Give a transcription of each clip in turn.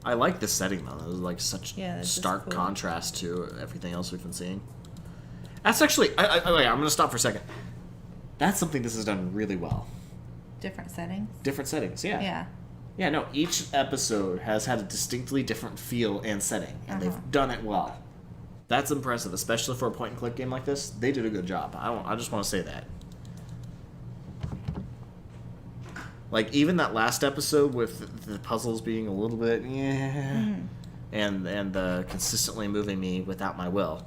I like this setting though. It was like such stark cool. contrast to everything else we've been seeing. That's actually, I'm gonna stop for a second. That's something this has done really well. Different settings. Different settings, yeah. Yeah. Yeah, no, each episode has had a distinctly different feel and setting, and they've done it well. That's impressive, especially for a point-and-click game like this. They did a good job. I just want to say that. Like, even that last episode with the puzzles being a little bit, and the consistently moving me without my will.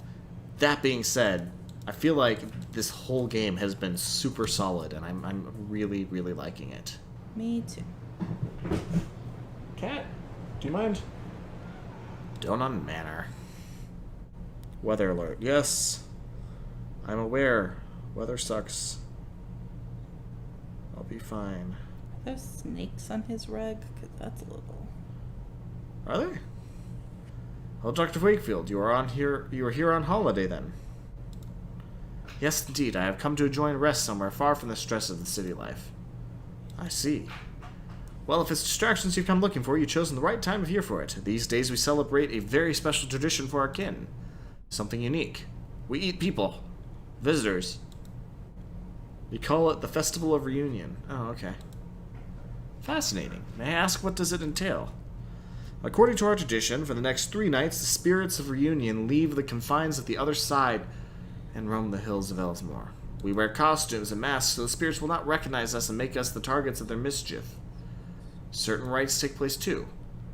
That being said, I feel like this whole game has been super solid, and I'm really, really liking it. Me too. Cat, do you mind? Donan Manor. Weather alert. Yes. I'm aware. Weather sucks. I'll be fine. Are there snakes on his rug? Because that's a little... Are there? Well, Dr. Wakefield, you are here on holiday then. Yes, indeed. I have come to enjoy and rest somewhere far from the stress of the city life. I see. Well, if it's distractions you've come looking for, you've chosen the right time of year for it. These days we celebrate a very special tradition for our kin. Something unique. We eat people. Visitors. We call it the Festival of Reunion. Oh, okay. Fascinating. May I ask, what does it entail? According to our tradition, for the next 3 nights, the spirits of reunion leave the confines of the other side and roam the hills of Elsmore. We wear costumes and masks so the spirits will not recognize us and make us the targets of their mischief. Certain rites take place too.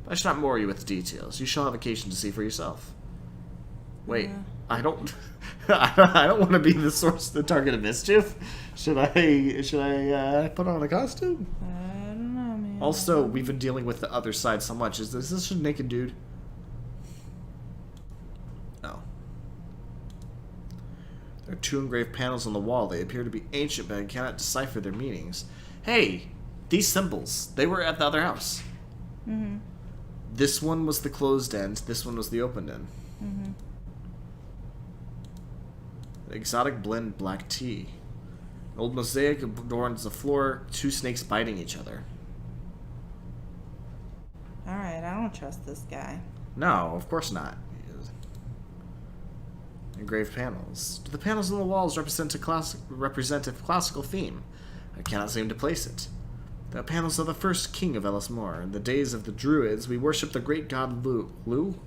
I shall not bore you with the details. You shall have occasion to see for yourself. Wait, I don't I don't want to be the source, the target of mischief. Should I put on a costume? I don't know, man. Also, we've been dealing with the other side so much. Is this a naked dude? No. There are 2 engraved panels on the wall. They appear to be ancient, but I cannot decipher their meanings. Hey, these symbols, they were at the other house. Mm-hmm. This one was the closed end. This one was the opened end. Mm-hmm. Exotic blend black tea. An old mosaic adorns the floor. 2 snakes biting each other. Alright, I don't trust this guy. No, of course not. Engraved panels. Do the panels on the walls represent a classical theme? I cannot seem to place it. The panels of the first king of Ellismore. In the days of the Druids, we worshipped the great god Lu.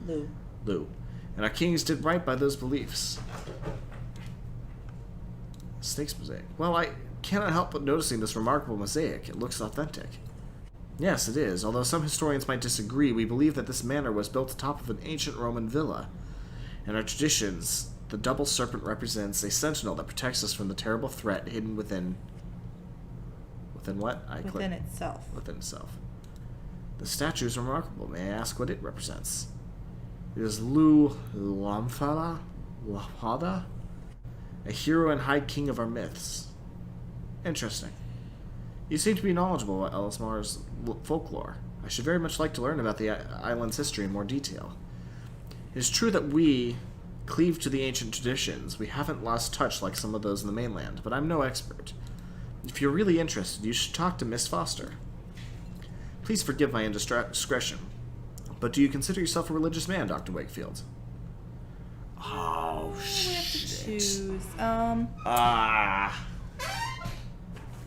And our kings did right by those beliefs. Snake's mosaic. Well, I cannot help but noticing this remarkable mosaic. It looks authentic. Yes, it is. Although some historians might disagree, we believe that this manor was built atop of an ancient Roman villa. In our traditions, the double serpent represents a sentinel that protects us from the terrible threat hidden within... Within what? Within itself. Within itself. The statue is remarkable. May I ask what it represents? It is Lu Lamfala Lahada, a hero and high king of our myths. Interesting. You seem to be knowledgeable about Ellismore's folklore. I should very much like to learn about the island's history in more detail. It is true that we cleave to the ancient traditions. We haven't lost touch like some of those in the mainland, but I'm no expert. If you're really interested, you should talk to Miss Foster. Please forgive my indiscretion, but do you consider yourself a religious man, Dr. Wakefield? Oh, shit. Choose. Ah.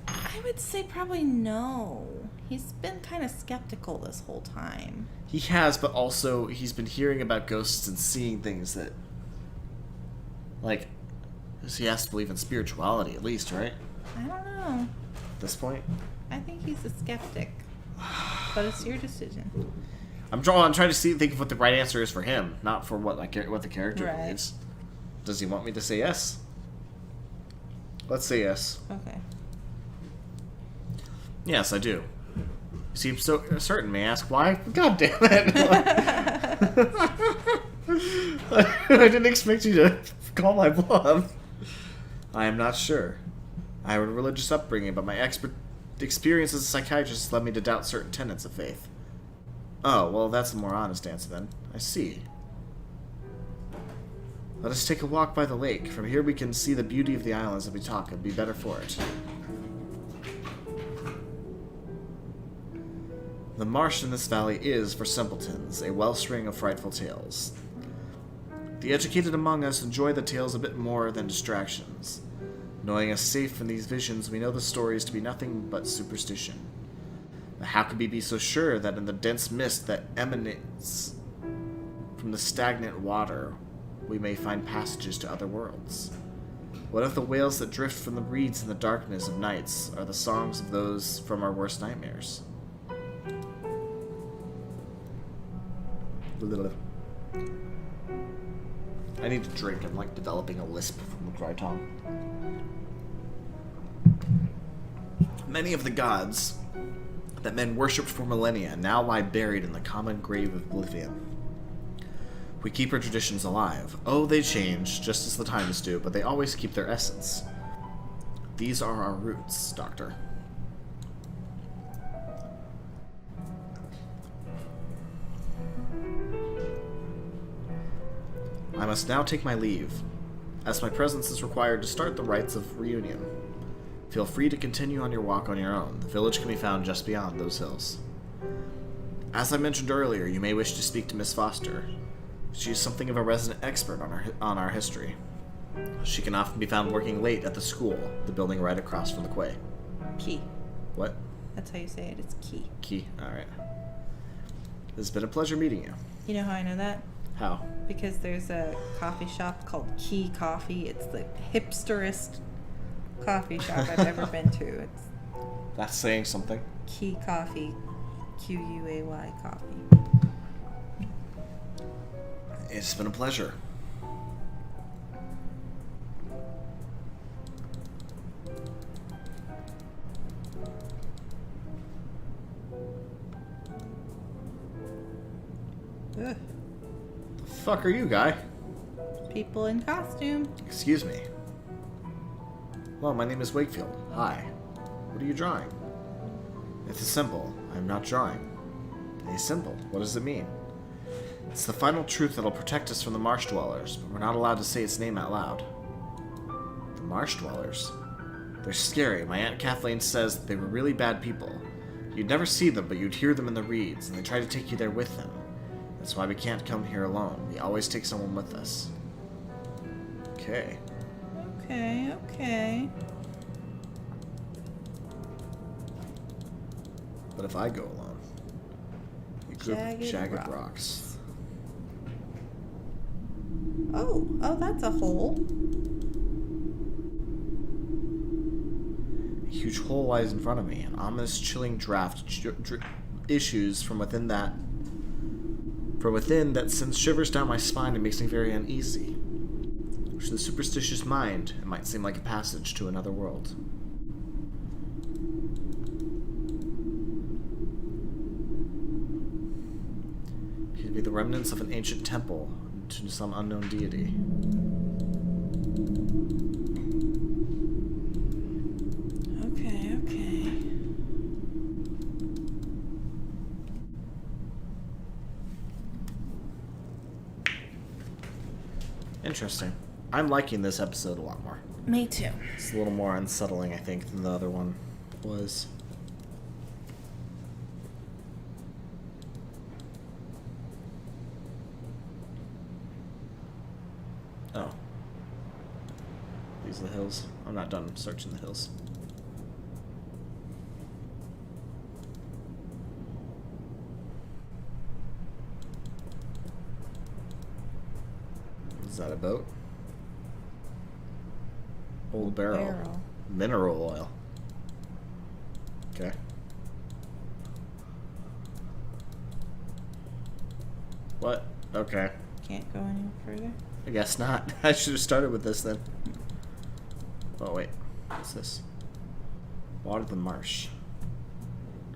I would say probably no. He's been kind of skeptical this whole time. He has, but also he's been hearing about ghosts and seeing things that, like, he has to believe in spirituality at least, right? I don't know. At this point? I think he's a skeptic. But it's your decision. I'm trying to think of what the right answer is for him, not for what the character Right. believes. Does he want me to say yes? Let's say yes. Okay. Yes, I do. You seem so certain. May I ask why? God damn it! I didn't expect you to call my bluff. I am not sure. I have a religious upbringing, but my experience as a psychiatrist led me to doubt certain tenets of faith. Oh, well, that's a more honest answer then. I see. Let us take a walk by the lake. From here we can see the beauty of the islands as we talk. It'd be better for it. The marsh in this valley is, for simpletons, a wellspring of frightful tales. The educated among us enjoy the tales a bit more than distractions. Knowing us safe in these visions, we know the stories to be nothing but superstition. But how could we be so sure that in the dense mist that emanates from the stagnant water, we may find passages to other worlds? What if the wails that drift from the reeds in the darkness of nights are the songs of those from our worst nightmares? I need to drink. I'm like developing a lisp from the dry tongue. Many of the gods that men worshipped for millennia now lie buried in the common grave of oblivion. We keep our traditions alive. Oh, they change, just as the times do, but they always keep their essence. These are our roots, Doctor. I must now take my leave, as my presence is required to start the rites of reunion. Feel free to continue on your walk on your own. The village can be found just beyond those hills. As I mentioned earlier, you may wish to speak to Miss Foster. She is something of a resident expert on our history. She can often be found working late at the school, the building right across from the quay. Key. What? That's how you say it. It's key. Key. Alright. It's been a pleasure meeting you. You know how I know that? How? Because there's a coffee shop called Key Coffee. It's the hipsterest coffee shop I've ever been to. It's That's saying something. Key Coffee. Quay Coffee. It's been a pleasure. Ugh. The fuck are you, guy? People in costume. Excuse me. Well, my name is Wakefield. Hi. What are you drawing? It's a symbol. I'm not drawing. A symbol. What does it mean? It's the final truth that'll protect us from the marsh dwellers, but we're not allowed to say its name out loud. The marsh dwellers? They're scary. My Aunt Kathleen says that they were really bad people. You'd never see them, but you'd hear them in the reeds, and they try to take you there with them. That's why we can't come here alone. We always take someone with us. Okay. Okay. But if I go alone, you could jagged rocks. Oh, that's a hole. A huge hole lies in front of me. An ominous, chilling draft issues from within that sends shivers down my spine and makes me very uneasy. To the superstitious mind, it might seem like a passage to another world. It could be the remnants of an ancient temple to some unknown deity. Okay. Interesting. I'm liking this episode a lot more. Me too. It's a little more unsettling, I think, than the other one was. Oh. These are the hills. I'm not done searching the hills. Is that a boat? Old barrel. Mineral oil. Okay. What? Okay. Can't go any further. I guess not. I should have started with this then. Oh, wait. What's this? Water the marsh.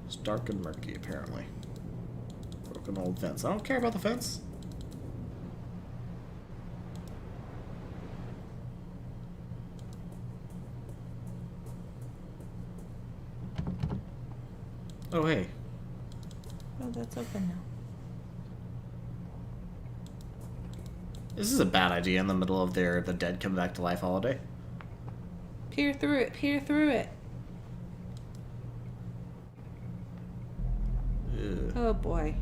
It's dark and murky, apparently. Broken old fence. I don't care about the fence. Oh, hey. Oh, that's open now. This is a bad idea in the middle of the dead come back to life holiday. Peer through it. Ew. Oh boy.